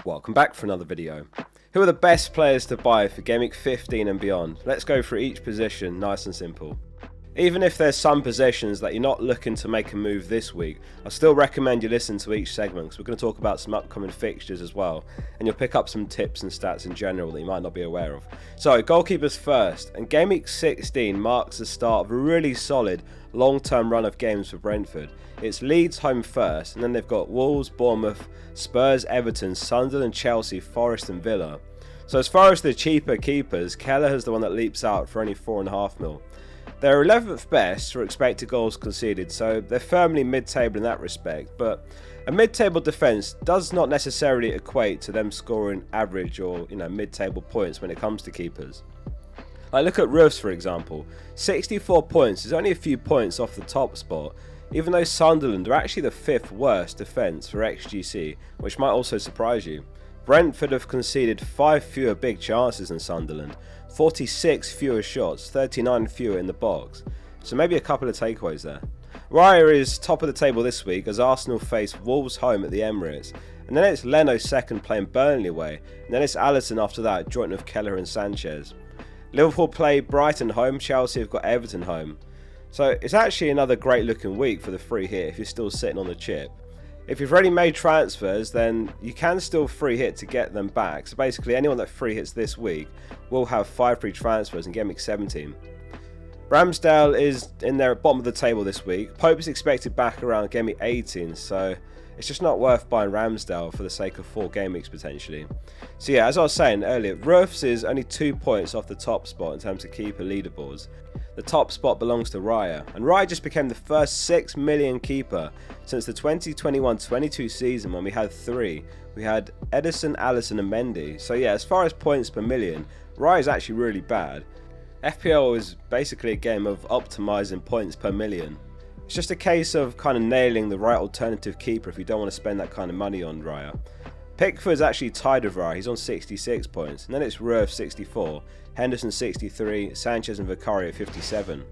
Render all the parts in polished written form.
Welcome back for another video. Who are the best players to buy for Gameweek 15 and beyond? Let's go through each position nice and simple. Even if there's some positions that you're not looking to make a move this week, I still recommend you listen to each segment because we're going to talk about some upcoming fixtures as well, and you'll pick up some tips and stats in general that you might not be aware of. So, goalkeepers first, and Gameweek 16 marks the start of a really solid long-term run of games for Brentford. It's Leeds home first, and then they've got Wolves, Bournemouth, Spurs, Everton, Sunderland, Chelsea, Forest and Villa. So as far as the cheaper keepers, Keller is the one that leaps out for only 4.5 mil. They're 11th best for expected goals conceded, so they're firmly mid-table in that respect, but a mid-table defence does not necessarily equate to them scoring average or mid-table points when it comes to keepers. Like look at Roofs for example, 64 points is only a few points off the top spot, even though Sunderland are actually the 5th worst defence for XGC, which might also surprise you. Brentford have conceded 5 fewer big chances than Sunderland, 46 fewer shots, 39 fewer in the box, so maybe a couple of takeaways there. Raya is top of the table this week as Arsenal face Wolves home at the Emirates, and then it's Leno second playing Burnley away, and then it's Alisson after that, joint of Keller and Sanchez. Liverpool play Brighton home, Chelsea have got Everton home. So it's actually another great looking week for the free hit if you're still sitting on the chip. If you've already made transfers, then you can still free hit to get them back. So basically anyone that free hits this week will have 5 free transfers in Gameweek 17. Ramsdale is in there at bottom of the table this week. Pope is expected back around Gameweek 18, so it's just not worth buying Ramsdale for the sake of 4 game weeks potentially. So yeah, as I was saying earlier, Roofs is only 2 points off the top spot in terms of keeper leaderboards. The top spot belongs to Raya, and Raya just became the first 6 million keeper since the 2021-22 season when we had 3. We had Edison, Alisson and Mendy. So yeah, as far as points per million, Raya is actually really bad. FPL is basically a game of optimising points per million. It's just a case of kind of nailing the right alternative keeper if you don't want to spend that kind of money on Raya. Pickford's actually tied with Raya, he's on 66 points, and then it's Ruff 64, Henderson 63, Sanchez and Vicario 57.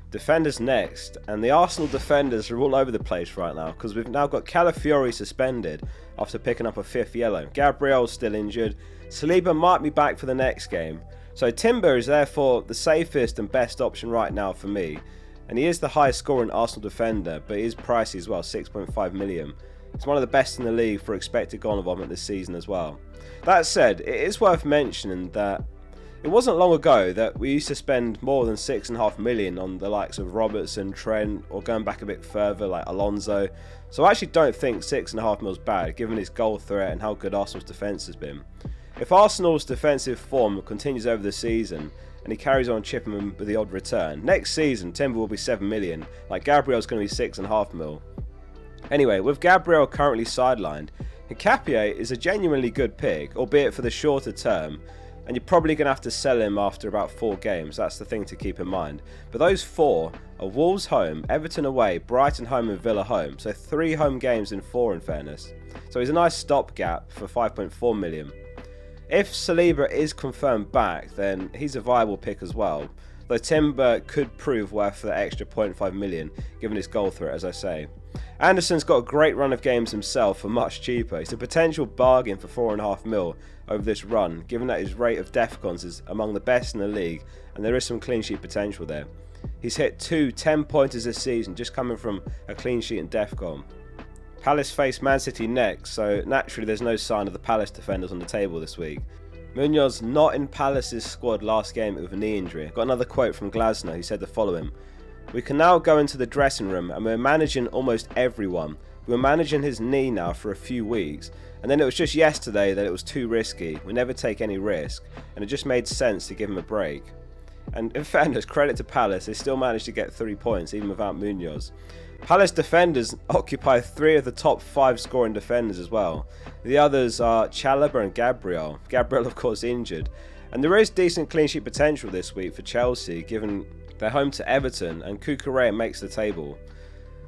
Defenders next, and the Arsenal defenders are all over the place right now because we've now got Calafiori suspended after picking up a 5th yellow. Gabriel's still injured, Saliba might be back for the next game, so Timber is therefore the safest and best option right now for me. And he is the highest scoring Arsenal defender, but he is pricey as well, 6.5 million. He's one of the best in the league for expected goal involvement this season as well. That said, it is worth mentioning that it wasn't long ago that we used to spend more than 6.5 million on the likes of Robertson, Trent, or going back a bit further like Alonso. So I actually don't think 6.5 mil is bad given his goal threat and how good Arsenal's defence has been. If Arsenal's defensive form continues over the season, and he carries on chipping them with the odd return, next season Timber will be 7 million, like Gabriel's going to be 6.5 mil. Anyway, with Gabriel currently sidelined, Nketiah is a genuinely good pick, albeit for the shorter term, and you're probably going to have to sell him after about 4 games, that's the thing to keep in mind. But those 4 are Wolves home, Everton away, Brighton home and Villa home, so 3 home games in 4 in fairness. So he's a nice stopgap for 5.4 million. If Saliba is confirmed back, then he's a viable pick as well, though Timber could prove worth the extra 0.5 million given his goal threat as I say. Anderson's got a great run of games himself for much cheaper. He's a potential bargain for 4.5 mil over this run, given that his rate of defcons is among the best in the league and there is some clean sheet potential there. He's hit 2 10-pointers this season just coming from a clean sheet and defcon. Palace face Man City next, so naturally there's no sign of the Palace defenders on the table this week. Munoz not in Palace's squad last game with a knee injury. Got another quote from Glasner who said the following: "We can now go into the dressing room and we're managing almost everyone. We're managing his knee now for a few weeks, and then it was just yesterday that it was too risky. We never take any risk, and it just made sense to give him a break." And in fairness, credit to Palace, they still managed to get 3 points even without Munoz. Palace defenders occupy 3 of the top 5 scoring defenders as well. The others are Chalobah and Gabriel. Gabriel of course injured. And there is decent clean sheet potential this week for Chelsea given they're home to Everton and Cucurella makes the table.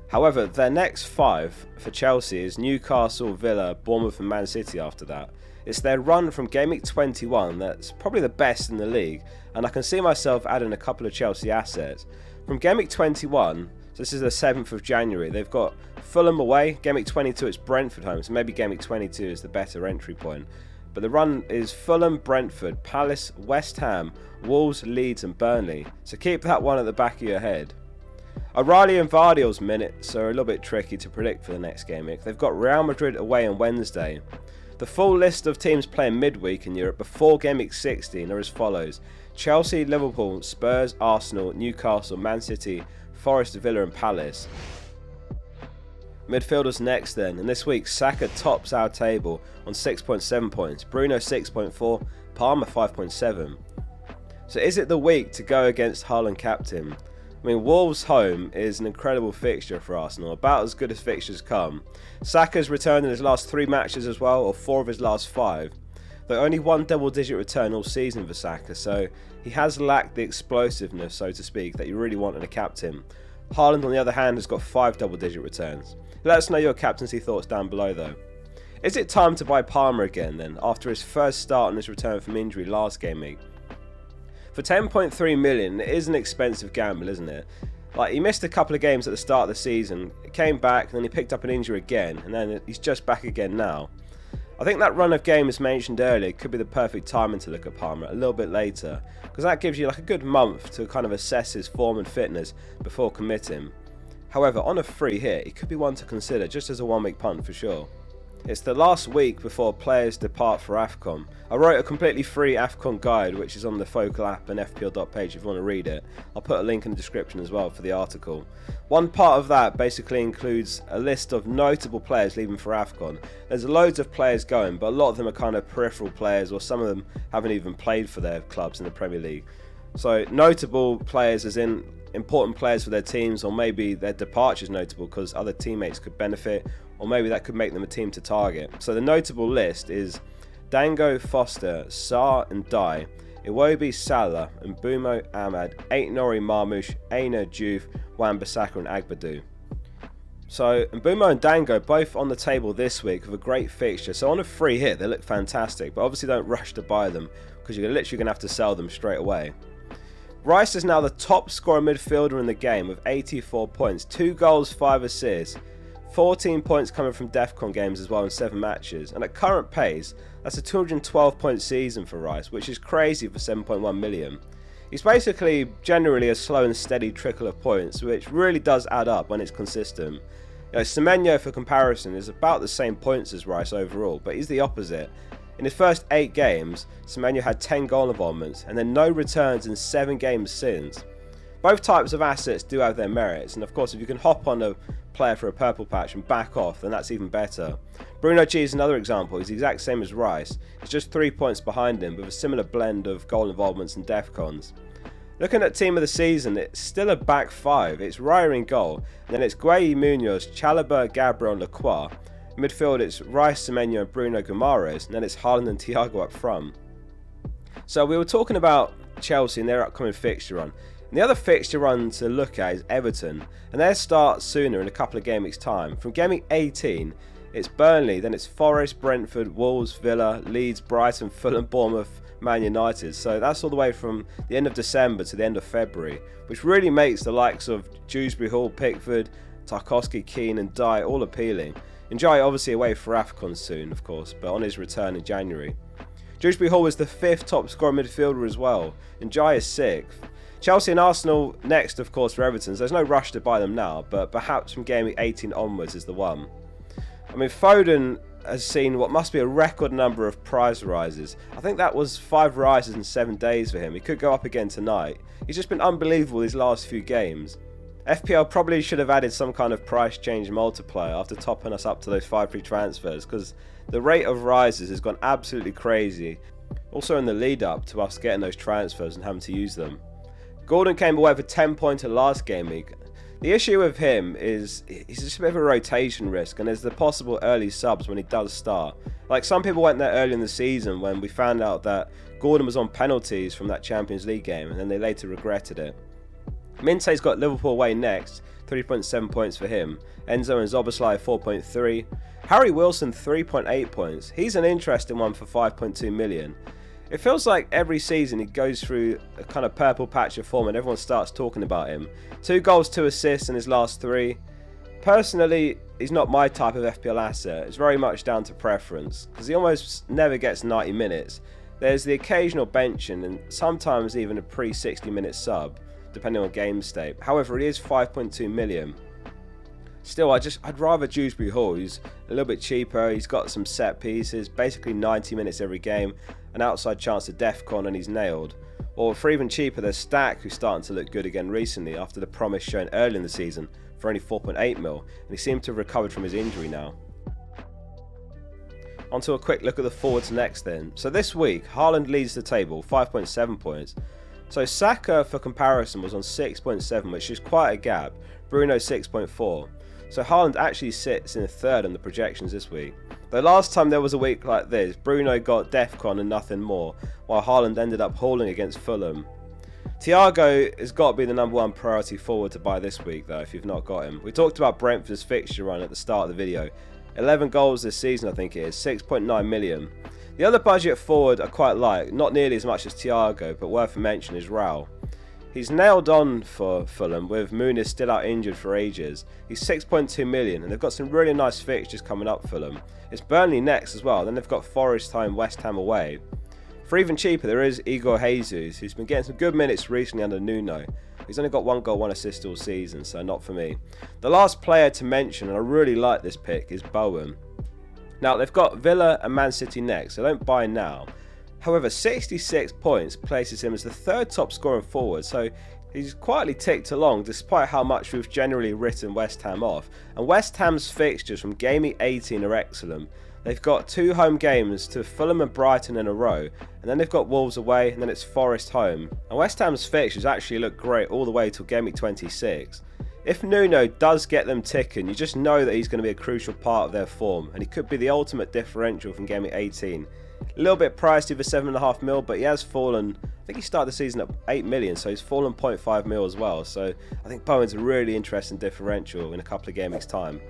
However, their next 5 for Chelsea is Newcastle, Villa, Bournemouth and Man City after that. It's their run from Gameweek 21 that's probably the best in the league, and I can see myself adding a couple of Chelsea assets. From Gameweek 21, So this is the 7th of January. They've got Fulham away, Gameweek 22 it's Brentford home, so maybe Gameweek 22 is the better entry point. But the run is Fulham, Brentford, Palace, West Ham, Wolves, Leeds and Burnley. So keep that one at the back of your head. O'Reilly and Vardy's minutes are a little bit tricky to predict for the next game week. They've got Real Madrid away on Wednesday. The full list of teams playing midweek in Europe before Gameweek 16 are as follows: Chelsea, Liverpool, Spurs, Arsenal, Newcastle, Man City, Forest, Villa and Palace. Midfielders next then, and this week Saka tops our table on 6.7 points, Bruno 6.4, Palmer 5.7. So is it the week to go against Haaland captain? I mean, Wolves home is an incredible fixture for Arsenal, about as good as fixtures come. Saka's returned in his last 3 matches as well, or 4 of his last 5. Though only 1 double-digit return all season for Saka, so he has lacked the explosiveness, so to speak, that you really want in a captain. Haaland, on the other hand, has got 5 double-digit returns. Let us know your captaincy thoughts down below though. Is it time to buy Palmer again then, after his first start and his return from injury last game week? For 10.3 million, it is an expensive gamble, isn't it? Like, he missed a couple of games at the start of the season, came back, and then he picked up an injury again, and then he's just back again now. I think that run of games mentioned earlier could be the perfect timing to look at Palmer a little bit later, because that gives you like a good month to kind of assess his form and fitness before committing. However, on a free hit, he could be one to consider just as a 1-week punt for sure. It's the last week before players depart for AFCON. I wrote a completely free AFCON guide which is on the Focal app and FPL page if you want to read it. I'll put a link in the description as well for the article. One part of that basically includes a list of notable players leaving for AFCON. There's loads of players going, but a lot of them are kind of peripheral players, or some of them haven't even played for their clubs in the Premier League. So notable players as in important players for their teams, or maybe their departure is notable because other teammates could benefit, or maybe that could make them a team to target. So the notable list is Dango, Foster, Sarr and Dye, Iwobi, Salah, Mbumo, Ahmad, Aït-Nouri, Marmoush, Aina, Juve, Wan-Bissaka and Agbadou. So Mbumo and Dango both on the table this week with a great fixture. So on a free hit they look fantastic, but obviously don't rush to buy them because you're literally going to have to sell them straight away. Rice is now the top scorer midfielder in the game with 84 points, 2 goals, 5 assists, 14 points coming from DEFCON games as well in 7 matches, and at current pace that's a 212 point season for Rice, which is crazy for 7.1 million. He's basically generally a slow and steady trickle of points, which really does add up when it's consistent. You know, Semenyo for comparison is about the same points as Rice overall, but he's the opposite. In his first 8 games, Semenyo had 10 goal involvements and then no returns in 7 games since. Both types of assets do have their merits, and of course if you can hop on a player for a purple patch and back off, then that's even better. Bruno G is another example. He's the exact same as Rice. He's just 3 points behind him with a similar blend of goal involvements and DEFCONs. Looking at team of the season, it's still a back 5. It's Raya in goal, and then it's Gueye, Munoz, Chalobah, Gabriel and Lacroix. In midfield it's Rice, Semenyo and Bruno Guimaraes, and then it's Haaland and Thiago up front. So we were talking about Chelsea and their upcoming fixture run. And the other fixture run to look at is Everton, and their start sooner in a couple of game weeks time. From game week 18 it's Burnley, then it's Forest, Brentford, Wolves, Villa, Leeds, Brighton, Fulham, Bournemouth, Man United. So that's all the way from the end of December to the end of February, which really makes the likes of Dewsbury Hall, Pickford, Tarkowski, Keane and Dye all appealing. Njai obviously away for AFCON soon, of course, but on his return in January. Dewsbury Hall was the 5th top scorer midfielder as well, and Njai is 6th. Chelsea and Arsenal next, of course, for Everton. There's no rush to buy them now, but perhaps from game week 18 onwards is the one. I mean, Foden has seen what must be a record number of price rises. I think that was 5 rises in 7 days for him. He could go up again tonight. He's just been unbelievable these last few games. FPL probably should have added some kind of price change multiplier after topping us up to those 5 free transfers, because the rate of rises has gone absolutely crazy. Also in the lead up to us getting those transfers and having to use them. Gordon came away with a 10-pointer last game week. The issue with him is he's just a bit of a rotation risk, and there's the possible early subs when he does start. Like, some people went there early in the season when we found out that Gordon was on penalties from that Champions League game, and then they later regretted it. Minte's got Liverpool away next, 3.7 points for him. Enzo and Zoboslai 4.3. Harry Wilson 3.8 points. He's an interesting one for 5.2 million. It feels like every season he goes through a kind of purple patch of form and everyone starts talking about him. 2 goals, 2 assists in his last 3. Personally, he's not my type of FPL asset. It's very much down to preference, because he almost never gets 90 minutes. There's the occasional benching and sometimes even a pre-60 minute sub, depending on game state. However, it is 5.2 million. Still, I'd rather Dewsbury Hall, who's a little bit cheaper. He's got some set pieces, basically 90 minutes every game, an outside chance to DEFCON, and he's nailed. Or for even cheaper, there's Stack, who's starting to look good again recently after the promise shown early in the season for only 4.8 mil, and he seemed to have recovered from his injury now. Onto a quick look at the forwards next then. So this week, Haaland leads the table, 5.7 points. So Saka, for comparison, was on 6.7, which is quite a gap. Bruno 6.4. So Haaland actually sits in 3rd on the projections this week. The last time there was a week like this, Bruno got DEFCON and nothing more, while Haaland ended up hauling against Fulham. Thiago has got to be the #1 priority forward to buy this week though, if you've not got him. We talked about Brentford's fixture run at the start of the video. 11 goals this season I think it is, 6.9 million. The other budget forward I quite like, not nearly as much as Thiago, but worth a mention is Raul. He's nailed on for Fulham, with Muniz still out injured for ages. He's 6.2 million, and they've got some really nice fixtures coming up for them. It's Burnley next as well, then they've got Forest home, West Ham away. For even cheaper, there is Igor Jesus, who's been getting some good minutes recently under Nuno. He's only got 1 goal, 1 assist all season, so not for me. The last player to mention, and I really like this pick, is Bowen. Now, they've got Villa and Man City next, so don't buy now. However, 66 points places him as the 3rd top scoring forward, so he's quietly ticked along despite how much we've generally written West Ham off. And West Ham's fixtures from Game Week 18 are excellent. They've got 2 home games to Fulham and Brighton in a row, and then they've got Wolves away, and then it's Forest home. And West Ham's fixtures actually look great all the way till Game Week 26. If Nuno does get them ticking, you just know that he's going to be a crucial part of their form, and he could be the ultimate differential from Game Week 18. A little bit pricey for 7.5 mil, but he has fallen. I think he started the season at 8 million, so he's fallen 0.5 mil as well. So I think Bowen's a really interesting differential in a couple of game weeks' time.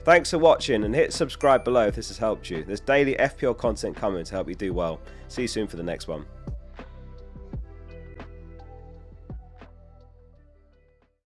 Thanks for watching, and hit subscribe below if this has helped you. There's daily FPL content coming to help you do well. See you soon for the next one.